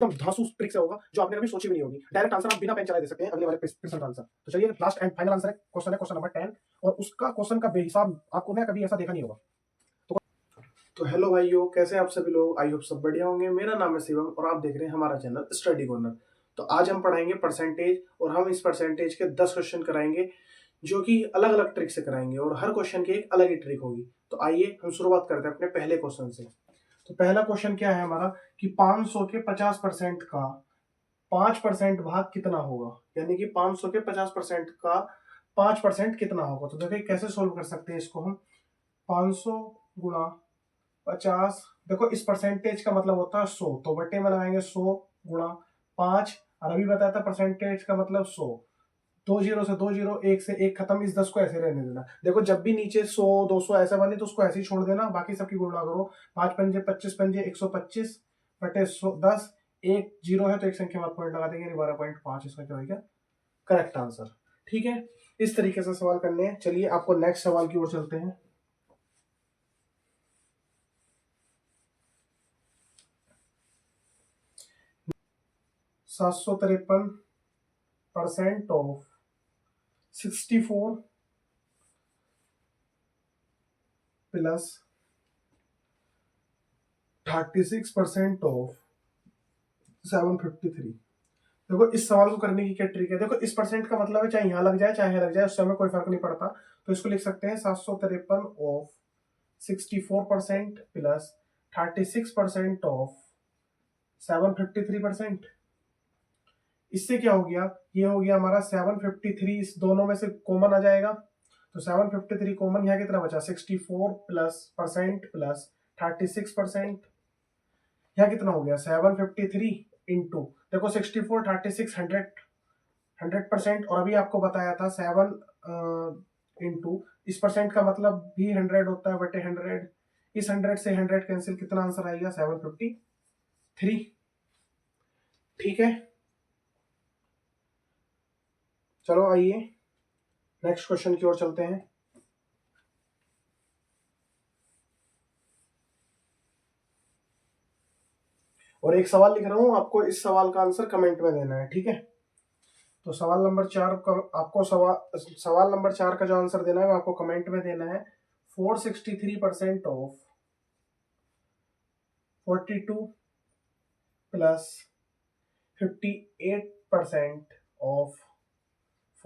एकदम धांसू ट्रिक से होगा जो आपने कभी सोची भी नहीं होगी। डायरेक्ट आंसर आप बिना पेन चलाए दे सकते हैं अगले वाले क्वेश्चन का आंसर। तो चलिए लास्ट एंड फाइनल आंसर है क्वेश्चन नंबर 10 और उसका क्वेश्चन का बेहिसाब आपको ना कभी ऐसा देखा नहीं होगा। तो हेलो भाइयों, कैसे हैं आप सभी लोग? आई होप सब बढ़िया होंगे। मेरा नाम है शिवम और आप देख रहे हैं हमारा चैनल स्टडी कॉर्नर। तो आज हम पढ़ाएंगे परसेंटेज और हम इस परसेंटेज के 10 क्वेश्चन कराएंगे जो कि अलग अलग ट्रिक से कराएंगे और हर क्वेश्चन की एक अलग ही ट्रिक होगी। तो आइए हम शुरुआत करते हैं अपने पहले क्वेश्चन से। तो पहला क्वेश्चन क्या है हमारा कि 500 के 50% का 5% भाग कितना होगा, यानी कि 500 के 50% का 5% कितना होगा। तो देखिए कैसे सोल्व कर सकते हैं इसको हम। 500 गुणा 50, देखो इस परसेंटेज का मतलब होता है 100, तो बटे में लगाएंगे 100 गुणा 5 और अभी बताया था परसेंटेज का मतलब 100। 2 जीरो से 2 जीरो, 1 से 1 खत्म, इस 10 को ऐसे रहने देना। देखो जब भी नीचे 100 200 ऐसा बने तो उसको ऐसे ही छोड़ देना, बाकी सबकी गुणा करो। 5 पंजे 25 पंजे 125 बटे 10, 1 जीरो है तो एक संख्या बाद पॉइंट लगा देंगे, 12.5 इसका क्या होगा करेक्ट आंसर। ठीक है, इस तरीके से सवाल करने हैं। चलिए आपको नेक्स्ट सवाल की ओर चलते हैं। %753 ऑफ 64 प्लस 36% ऑफ 753। देखो इस सवाल को करने की क्या ट्रिक है। देखो इस परसेंट का मतलब है चाहे यहाँ लग जाए चाहे यहाँ लग जाए, उससे हमें कोई फर्क नहीं पड़ता। तो इसको लिख सकते हैं 753 ऑफ 64% प्लस 36% ऑफ 753%। इससे क्या हो गया, ये हो गया हमारा 753, इस दोनों में से कॉमन आ जाएगा तो 753 कॉमन, यहाँ कितना बचा 64 प्लस परसेंट प्लस 36%, यहाँ कितना हो गया 753 इंटू, देखो 64 36 100% और अभी आपको बताया था 7 इंटू इस परसेंट का मतलब भी 100 होता है बटे 100, इस 100 से 100 कैंसिल, कितना आंसर आएगा 753। ठीक है, चलो आइए नेक्स्ट क्वेश्चन की ओर चलते हैं। और एक सवाल लिख रहा हूं, आपको इस सवाल का आंसर कमेंट में देना है। ठीक है, तो सवाल नंबर 4 का आपको सवाल नंबर 4 का जो आंसर देना है वो आपको कमेंट में देना है। 463% ऑफ 42 प्लस 58% ऑफ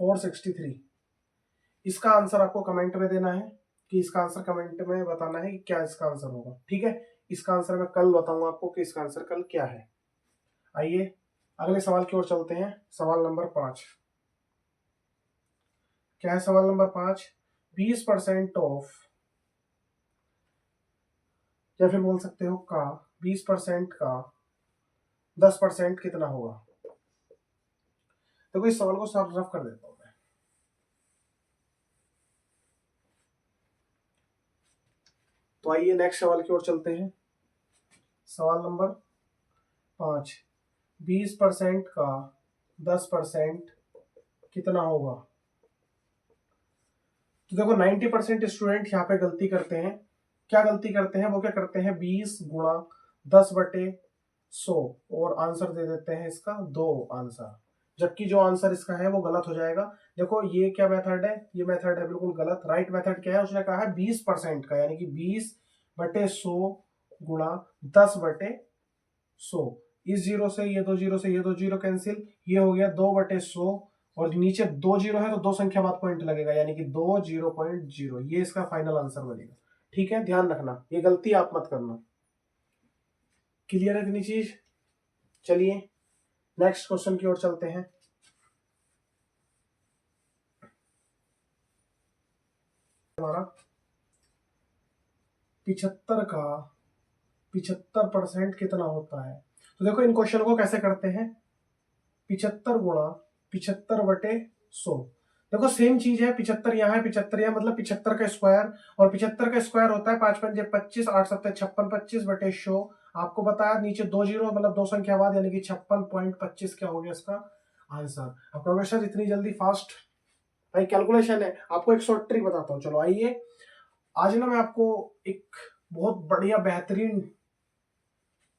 463, इसका आंसर आपको कमेंट में देना है कि इसका आंसर कमेंट में बताना है कि क्या इसका आंसर होगा। ठीक है, इसका आंसर मैं कल बताऊंगा आपको कि इसका आंसर कल क्या है। आइए अगले सवाल की ओर चलते हैं। सवाल नंबर 5 क्या है? सवाल नंबर 5, 20% ऑफ, या फिर बोल सकते हो का 20% का 10% कितना होगा। देखो इस सवाल को साफ रफ कर देता हूं मैं। तो आइए नेक्स्ट सवाल की ओर चलते हैं। सवाल नंबर 5, 20% का 10% कितना होगा। तो देखो 90% स्टूडेंट यहाँ पे गलती करते हैं। क्या गलती करते हैं? वो क्या करते हैं 20 गुणा 10 बटे 100 और आंसर दे देते हैं इसका 2 आंसर, जबकि जो आंसर इसका है वो गलत हो जाएगा। देखो ये क्या मेथड है, ये मेथड है बिल्कुल गलत। राइट मेथड क्या है, उसने कहा है 20% का, यानी कि 20 बटे 100 गुणा 10 बटे 100। इस जीरो से ये 2 जीरो से ये 2 जीरो कैंसिल, ये हो गया 2 बटे 100 और नीचे 2 जीरो है तो 2 संख्या बाद पॉइंट लगेगा, यानी कि 2 0.0, ये इसका फाइनल आंसर बनेगा। ठीक है, ध्यान रखना, ये गलती आप मत करना। क्लियर है इतनी चीज? चलिए नेक्स्ट क्वेश्चन की ओर चलते हैं। हमारा 75 का 75% कितना होता है। तो देखो इन क्वेश्चन को कैसे करते हैं, 75 गुणा 75 बटे 100। देखो सेम चीज है, 75 यहाँ है 75 यहाँ, मतलब 75 का स्क्वायर, और 75 का स्क्वायर होता है 5 पंजे 25, 8 सत्ते 56, 25 बटे 100। आपको बताया नीचे 2 जीरो मतलब 2 संख्या बाद, यानी कि 56.25 क्या हो गया इसका आंसर। अब प्रोफेसर इतनी जल्दी फास्ट, भाई कैलकुलेशन है। आपको एक शॉर्ट ट्रिक बताता हूँ। चलो आइए, आज ना मैं आपको एक बहुत बढ़िया बेहतरीन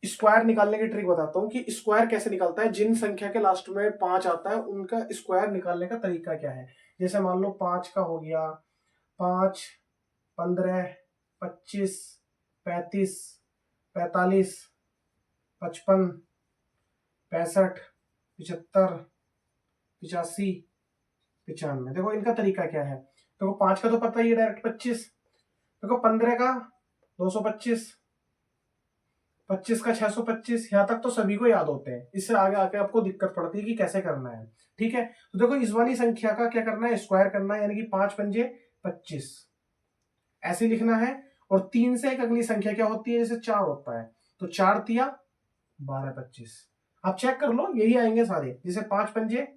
स्क्वायर निकालने की ट्रिक बताता हूं कि स्क्वायर कैसे निकलता है। जिन संख्या के लास्ट में 5 आता है उनका स्क्वायर निकालने का तरीका क्या है। जैसे मान लो 5 का हो गया 5, 15, 25, 35, 45, 55, 65, 75, 85, 95। देखो इनका तरीका क्या है। देखो 5 का तो पता ही है डायरेक्ट 25। देखो 15 का 225, 25 का 625। यहाँ तक तो सभी को याद होते हैं। इससे आगे आके आपको दिक्कत पड़ती है कि कैसे करना है। ठीक है, तो देखो इस वाली संख्या का क्या करना है, स्क्वायर करना है, यानी कि 5 पंजे 25 ऐसे लिखना है। और 3 से एक अगली संख्या क्या होती है, जैसे 4 होता है तो 4 तिया 12, 25। आप चेक कर लो, यही आएंगे सारे। जैसे 5 पंजे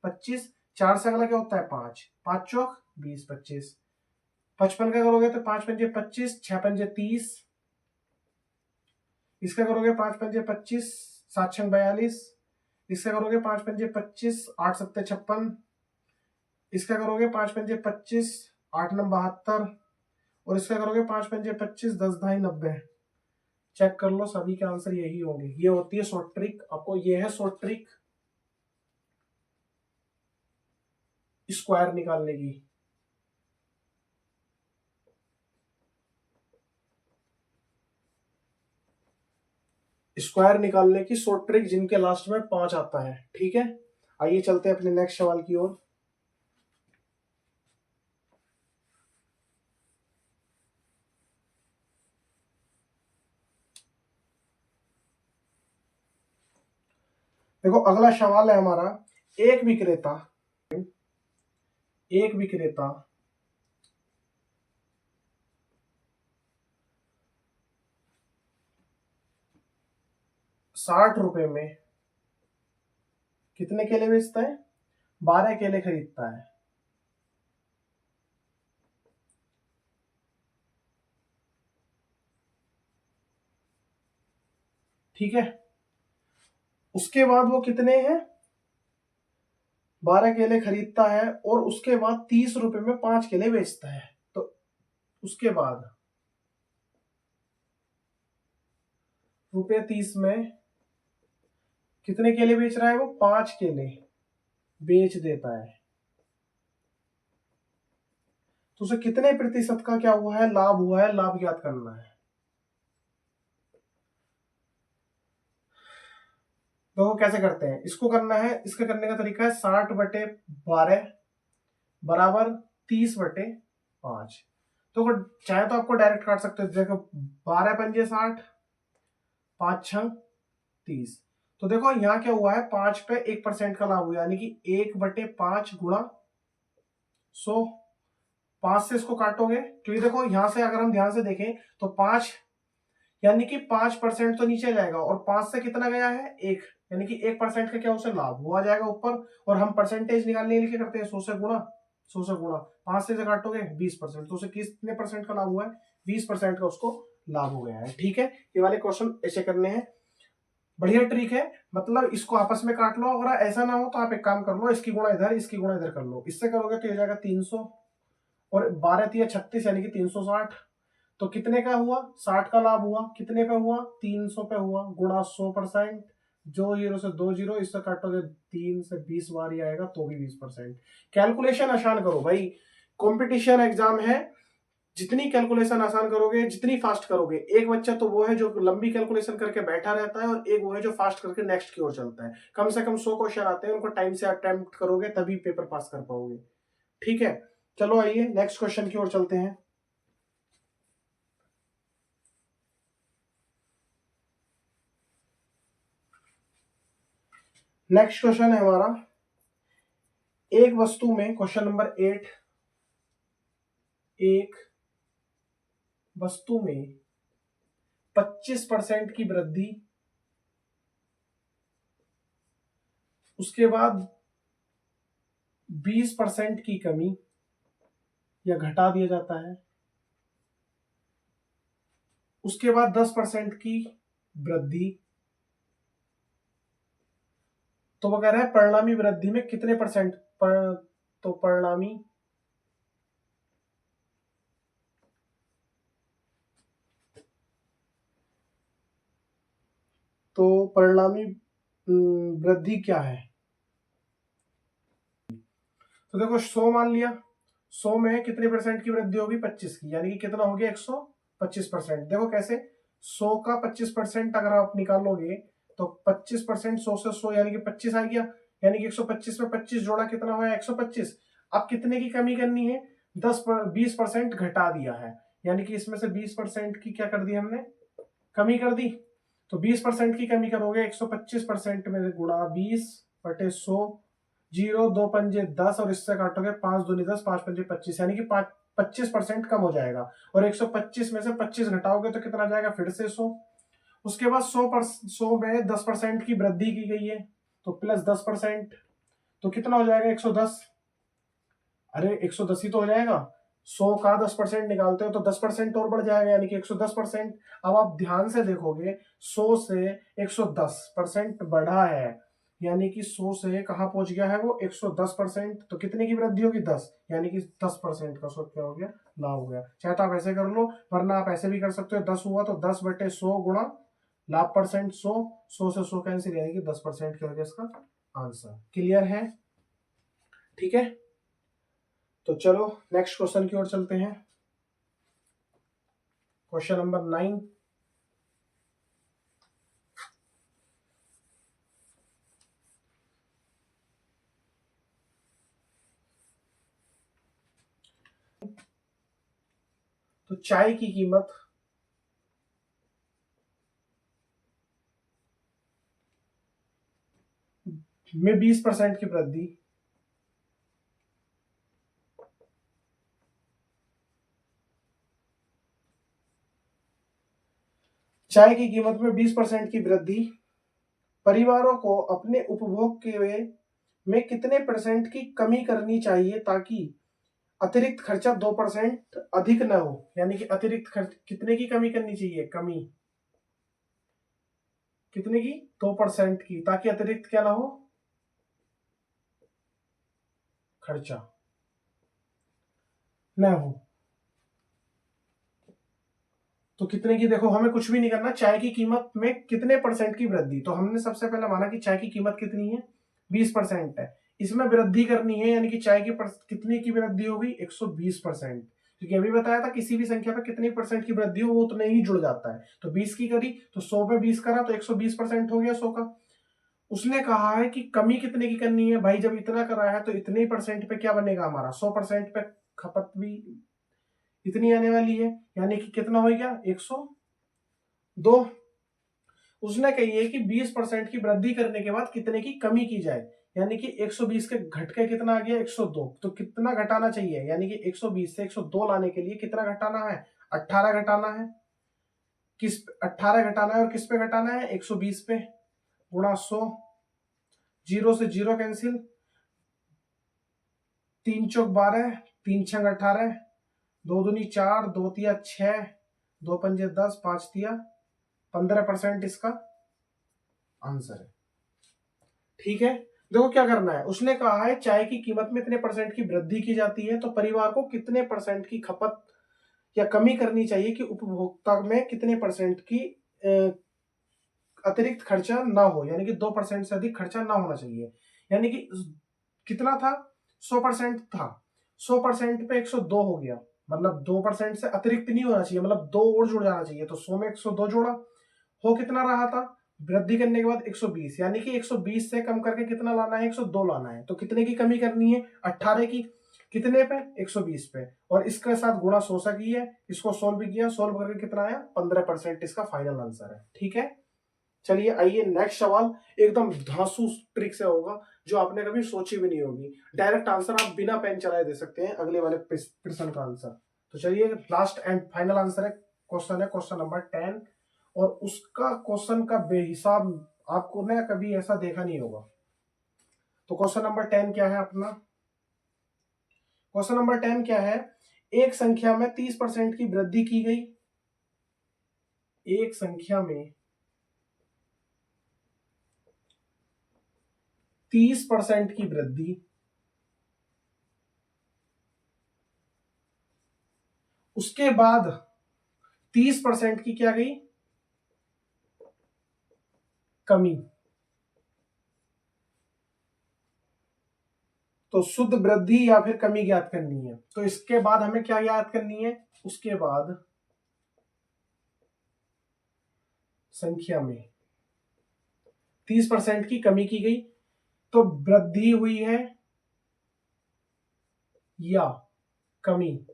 25, 4 से अगला क्या होता है 5, 5 चौक 20, 25। 55 का करोगे तो 5 पंजे 25, 6 पंजे 30। इसका करोगे 5 पंजे 25, 7 छंग 42। इसका करोगे 5 पंजे 25, 8 सत्ते 56। इसका करोगे 5 पंजे 25, 8 नम 72। और इसका करोगे 5 पंजे 25, 10 ढाई 90। चेक कर लो, सभी के आंसर यही होंगे। ये होती है शॉर्ट ट्रिक। आपको ये है शॉर्ट ट्रिक स्क्वायर निकालने की। स्क्वायर निकालने की शॉर्ट ट्रिक जिनके लास्ट में 5 आता है। ठीक है, आइए चलते हैं अपने नेक्स्ट सवाल की ओर। देखो अगला सवाल है हमारा। एक विक्रेता एक विक्रेता 60 रुपए में कितने केले बेचता है, 12 केले खरीदता है। ठीक है, उसके बाद वो कितने हैं, 12 केले खरीदता है और उसके बाद 30 रुपए में 5 केले बेचता है। तो उसके बाद रुपए 30 में कितने केले बेच रहा है, वो 5 केले बेच देता है। तो उसे कितने प्रतिशत का क्या हुआ है, लाभ हुआ है, लाभ ज्ञात करना है। तो कैसे करते हैं इसको, करना है, इसका करने का तरीका है 60/12 बराबर 30/5। तो चाहे तो आपको डायरेक्ट काट सकते हो। देखो 12 पंजे 60, 5 छंग 30। तो देखो यहाँ क्या हुआ है, 5 पे 1% का लाभ हुआ, यानी कि 1/5 गुणा 100। 5 से इसको काटोगे तो ये देखो यहाँ से अगर हम ध्यान से देखें तो 5 यानी कि 5% तो नीचे जाएगा और 5 से कितना गया है 1, यानी कि 1% का क्या उसे लाभ हुआ जाएगा ऊपर। और हम परसेंटेज निकालने के लिए क्या करते हैं, 100 से गुणा, 100 से गुणा 5 से काटोगे 20%। तो उसे कितने परसेंट का लाभ हुआ है, 20% का उसको लाभ हो गया है। ठीक है, ये वाले क्वेश्चन ऐसे करने हैं। बढ़िया ट्रिक है, मतलब इसको आपस में काट लो। अगर ऐसा ना हो तो आप एक काम कर लो, इसकी गुणा इधर, इसकी गुणा इधर कर लो। इससे करोगे तो ये जाएगा 300 और 12 तिया 36 यानी कि 360। तो कितने का हुआ, 60 का लाभ हुआ, कितने पे हुआ, 300 पे हुआ, गुणा 100%। जो जीरो से 2 जीरो, इससे काटोगे 3 से 20 बार ही आएगा तो भी 20%। कैलकुलेशन आसान करो भाई, कंपटीशन एग्जाम है। जितनी कैलकुलेशन आसान करोगे, जितनी फास्ट करोगे। एक बच्चा तो वो है जो लंबी कैलकुलेशन करके बैठा रहता है और एक वो है जो फास्ट करके नेक्स्ट की ओर चलता है। कम से कम 100 क्वेश्चन आते हैं, उनको टाइम से अटेम्प्ट करोगे तभी पेपर पास कर पाओगे। ठीक है, चलो आइए नेक्स्ट क्वेश्चन की ओर चलते हैं। नेक्स्ट क्वेश्चन है हमारा, एक वस्तु में, क्वेश्चन नंबर 8, एक वस्तु में 25% की वृद्धि, उसके बाद 20% की कमी या घटा दिया जाता है, उसके बाद 10% की वृद्धि। तो वो कह रहा है परिणामी वृद्धि में कितने परसेंट तो परिणामी तो परिणामी वृद्धि क्या है? तो देखो 100 मान लिया, 100 में कितने परसेंट की वृद्धि होगी? 25 की, यानी कि कितना हो गया? 125%। देखो कैसे, 100 का 25% अगर आप निकालोगे तो 25%, 100 से 100 यानी कि 25 आ गया, यानी कि 125 में 25 जोड़ा कितना हुआ? 125। अब कितने की कमी करनी है? 20% घटा दिया है, यानी कि इसमें से 20% की क्या कर दी हमने? कमी कर दी। तो 20% की कमी करोगे, 125% में गुणा 20/100, 0 2 पंजे 10 और इससे काटोगे 5 दूनी 10, 5 पंजे 25, यानी कि 25% कम हो जाएगा। और 125 में से 25 घटाओगे तो कितना जाएगा? फिर से 100। उसके बाद 100 में 10% की वृद्धि की गई है, तो प्लस 10%, तो कितना हो जाएगा? 110। अरे 110 ही तो हो जाएगा, 100 का 10% निकालते हो तो 10% और बढ़ जाएगा, यानी कि 110%। अब आप ध्यान से देखोगे, 100 से 110% बढ़ा है, यानी कि 100 से कहाँ पहुंच गया है वो? 110%। तो कितने की वृद्धि होगी? 10, यानी कि 10% का 100 क्या हो गया? लाभ हो गया। चाहे तो आप ऐसे कर लो, वरना आप ऐसे भी कर सकते हो, 10 हुआ तो 10/100 गुणा लाभ परसेंट 100, 100 से 100 कैंसिल, यानी कि 10% क्या हो गया इसका आंसर। क्लियर है? ठीक है, तो चलो नेक्स्ट क्वेश्चन की ओर चलते हैं। Question number 9। तो चाय की कीमत में 20% की वृद्धि चाय की कीमत में 20% की वृद्धि परिवारों को अपने उपभोग के में कितने परसेंट की कमी करनी चाहिए ताकि अतिरिक्त खर्चा 2% अधिक न हो? यानी कि अतिरिक्त खर्च कितने की कमी करनी चाहिए? कमी कितने की? 2% की, ताकि अतिरिक्त क्या ना हो? खर्चा न हो। तो कितने की? देखो हमें कुछ भी नहीं करना, चाय की कीमत में कितने परसेंट की वृद्धि। तो हमने सबसे पहले माना कि चाय की कीमत कितनी है? 20% है। इसमें वृद्धि करनी है, यानी कि चाय की कितनी की वृद्धि होगी? 120%। क्योंकि अभी बताया था किसी भी संख्या पर कितनी परसेंट की वृद्धि हो वो उतने ही जुड़ जाता है। तो 20 की करी तो 100 पे 20 करा तो 120% हो गया 100 का। उसने कहा है कि कमी कितने की करनी है भाई, जब इतना करा है तो इतने परसेंट पे क्या बनेगा हमारा? 100% पे खपत भी इतनी आने वाली है, यानी कि कितना हो गया? 102। उसने कही है कि 20% की वृद्धि करने के बाद कितने की कमी की जाए, यानी कि 120 के घट के कितना आ गया? 102। तो कितना घटाना चाहिए? यानी कि 120 से 102 लाने के लिए कितना घटाना है? 18 घटाना है। किस 18 घटाना है और किस पे घटाना है? 120 पे, गुणा 100, 0 से 0 कैंसिल, 3 चौक 12, 3 छंग 18, 2 दूनी 4, 2 तिया 6, 2 पंजे 10, 5 तिया 15% इसका आंसर है। ठीक है, देखो क्या करना है। उसने कहा है चाय की कीमत में इतने परसेंट की वृद्धि की जाती है, तो परिवार को कितने परसेंट की खपत या कमी करनी चाहिए कि उपभोक्ता में कितने परसेंट की अतिरिक्त खर्चा ना हो, यानी कि 2% से अधिक खर्चा ना होना चाहिए। यानी कि कितना था? 100% था, 100% पे 102 हो गया, मतलब 2% से अतिरिक्त नहीं होना चाहिए, मतलब 2 और जुड़ जाना चाहिए। तो 100 में 102 जोड़ा, हो कितना रहा था वृद्धि करने के बाद? 120, यानी कि 120 से कम करके कितना लाना है? 102 लाना है। तो कितने की कमी करनी है? 18 की। कितने पे? 120 पे। और इसके साथ गुणा 100 सा की है, इसको सोल्व भी किया, सोल्व करके कितना आया? 15% इसका फाइनल आंसर है। ठीक है, चलिए आइए नेक्स्ट सवाल। एकदम धांसू ट्रिक से होगा, जो आपने कभी सोची भी नहीं होगी। डायरेक्ट आंसर आप बिना पेन चलाए दे सकते हैं अगले वाले प्रश्न का आंसर। तो चलिए लास्ट एंड फाइनल आंसर है, क्वेश्चन है क्वेश्चन नंबर 10, और उसका क्वेश्चन का बेहिसाब आपको ना कभी ऐसा देखा नहीं होगा। तो क्वेश्चन नंबर 10 क्या है अपना? क्वेश्चन नंबर 10 क्या है? एक संख्या में 30% की वृद्धि की गई। एक संख्या में 30% की वृद्धि, उसके बाद 30% की क्या गई? कमी। तो शुद्ध वृद्धि या फिर कमी ज्ञात करनी है। तो इसके बाद हमें क्या ज्ञात करनी है, उसके बाद संख्या में 30% की कमी की गई, तो वृद्धि हुई है या कमी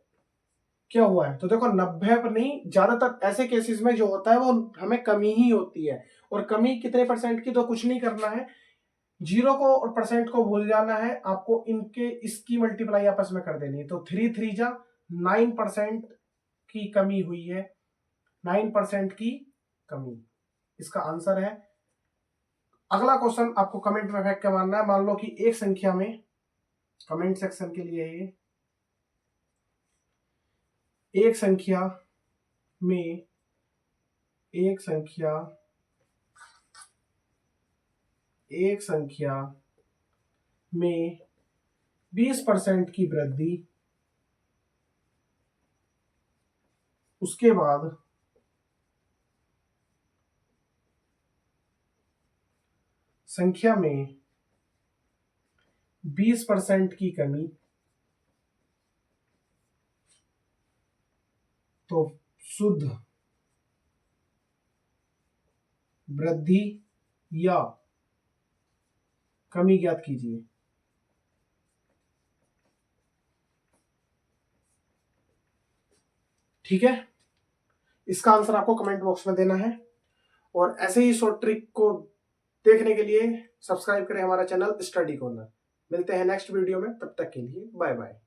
क्या हुआ है। तो देखो 90 पर नहीं, ज्यादातर ऐसे केसेस में जो होता है वो हमें कमी ही होती है। और कमी कितने परसेंट की, तो कुछ नहीं करना है, जीरो को और परसेंट को भूल जाना है आपको, इनके इसकी मल्टीप्लाई आपस में कर देनी है। तो 3 3 जा 9% की कमी हुई है, 9% की कमी इसका आंसर है। अगला क्वेश्चन आपको कमेंट में फेंक के मारना है। मान लो कि एक संख्या में, कमेंट सेक्शन के लिए ये, एक संख्या में, एक संख्या में 20% की वृद्धि, उसके बाद संख्या में 20% की कमी, तो शुद्ध वृद्धि या कमी ज्ञात कीजिए। ठीक है, इसका आंसर आपको कमेंट बॉक्स में देना है। और ऐसे ही शॉर्ट ट्रिक को देखने के लिए सब्सक्राइब करें हमारा चैनल स्टडी कॉर्नर। मिलते हैं नेक्स्ट वीडियो में, तब तक के लिए बाय बाय।